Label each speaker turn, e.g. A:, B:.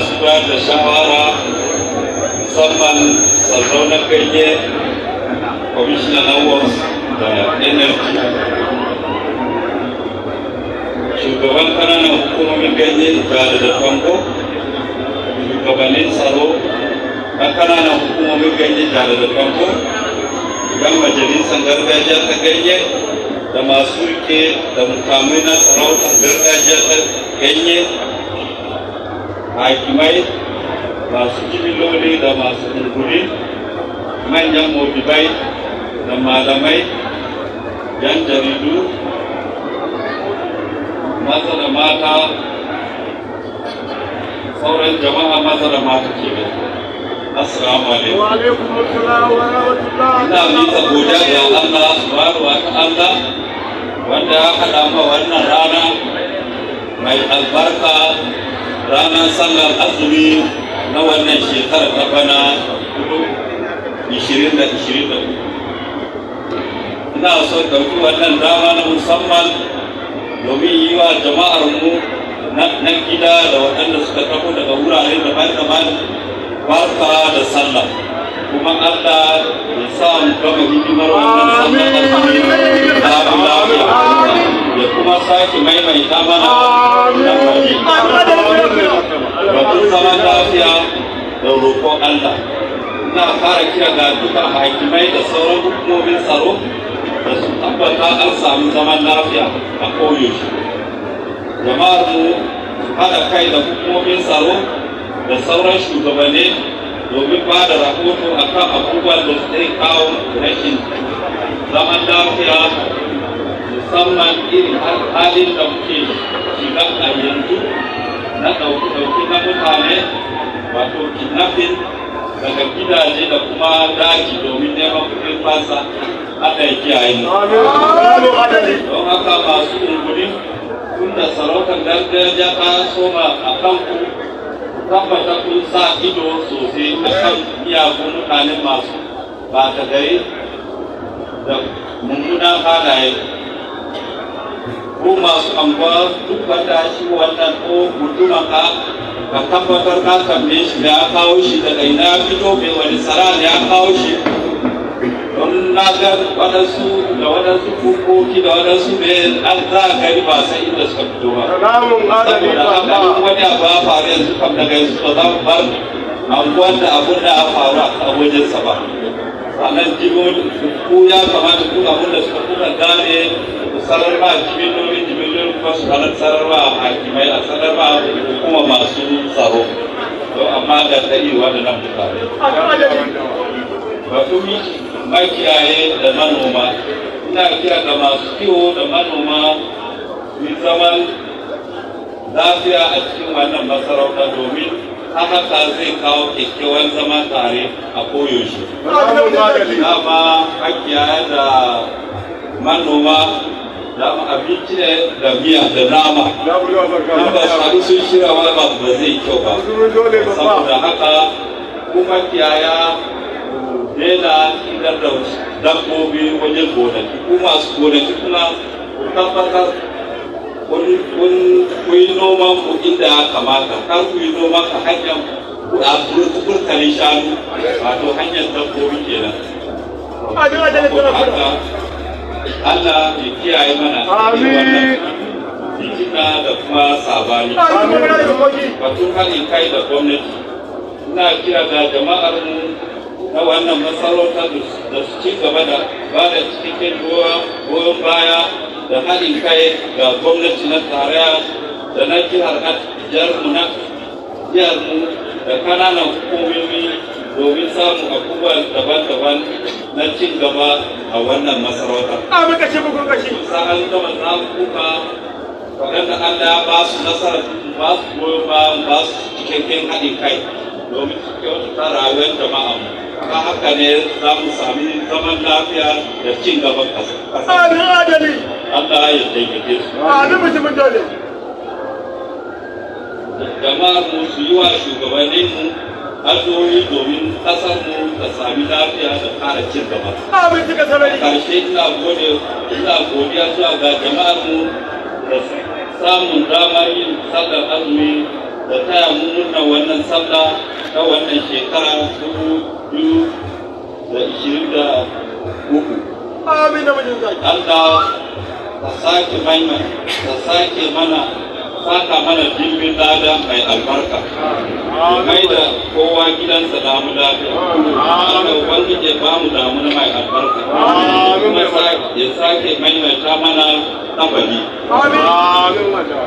A: masu ba da shawara musamman sardaunar ganye kwamishinan awards da energy shugaban kananan hukumomin ganye da kwango shugabannin tsaro na kananan hukumomin ganye da kwango shugaban majalisar gargajiya ta ganye da masu rike da mukamai na sarautar gargajiya ta ganye hakimai masu jibiloli da masu unguri manyan mobibai da malamai yan jaridu maza da mata sauran jama'a maza da mata ke da assalamu alaikum ina mika godiya ga Allah subhanahu wa ta'ala wanda ya haɗa ma wannan rana mai albarka ranar sallar azumi na wannan shekarar ta bana 2023 ina son ɗauki wannan dama na musamman domin yi wa jama'ar mu na gida da waɗanda suka tafi daga wurare daban-daban barka da sallah kuma Allah ya sa mu gama hidimar wannan sallah lafiya ya kuma sake maimaita mana batun zaman lafiya da roƙon Allah ina fara kira ga duka hakimai da sauran hukumomin tsaro da su tabbata an samu zaman lafiya a koyaushe jama'ar mu haɗa kai da hukumomin tsaro da sauran shugabanni domin ba da rahoto a kan abubuwan da zai kawo rashin zaman lafiya musamman irin halin da muke shiga a yanzu na ɗauki na mutane wato kidnapping daga gidaje da kuma daji domin neman kuɗin fasa Allah ya kiyaye mu. Don haka masu unguri tun da sarautar gargajiya ta soma a kan ku tabbata kun sa ido sosai a kan miyagun mutane masu ba ta gari da mummunan halaye. Ko masu anguwa duk wanda shi wannan ko mutumin ka tabbatar ka tambaye shi da ya kawo shi daga ina ya fito mai wani tsara da ya kawo shi don na ga waɗansu da waɗansu kukoki da waɗansu mai an za a gari ba sai inda suka fito ba saboda haka wani abu ya faru yanzu kam daga yanzu ba za mu bar anguwan da abun da ya faru a wajensa ba sannan jimon ku ya kamata ku abun da suka kuka gane sararwa jimillolin kuma su halar sararwa a hakimai a sararwa kuma masu tsaro don amma da ta yi waɗannan mutane batun makiyaye da manoma ina kira ga masu kiwo da manoma su zaman lafiya a cikin wannan masarauta domin haka zai kawo kyakkyawan zaman tare a koyaushe dama makiyaye da manoma dama abinci ne da miya da nama in ba su haɗu sun shirya wani ba zai kyau ba saboda haka kuma kiyaya daina idar da dabbobi wajen gonaki ko masu gonaki kuna tabbatar kun yi noman ku inda ya kamata kar ku yi noman ka hanyar burtanin shanu wato hanyar dabbobi kenan Allah ya kiyaye mana wannan fitina da kuma sabani batun haɗin kai da gwamnati ina kira ga jama'ar mu na wannan masarauta da su ci gaba da ba da cikakken goyon baya da haɗin kai ga gwamnati na tarayya da na jihar mu da kananan hukumomi domin samun abubuwa daban-daban na cin gaba a wannan masarauta. Sa'an gama zaɓuɓɓuka waɗanda Allah ya ba su nasara ba su goyon ba su cikakken haɗin kai domin su kyautata rayuwar jama'a mu. Ta haka ne za mu sami zaman lafiya da cin gaban ƙasa. Allah ya taimake su. Jama'ar mu su yi wa shugabanninmu addu'o'i domin kasar mu ta sami lafiya da ƙara cin gaba. Karshe ina godiya zuwa ga jama'ar mu da samun damar yin sallar azumi da taya mu murnar wannan sallah ta wannan shekara 2023.
B: Amin da mijin zaki.
A: Allah ka sake mana saka mana dimbin lada mai albarka. Mai da kowa gidansa damu lafiya. Allah ubangiji ya bamu damuna mai albarka. Kuma ya sake maimaita mana abadi.
B: Amin.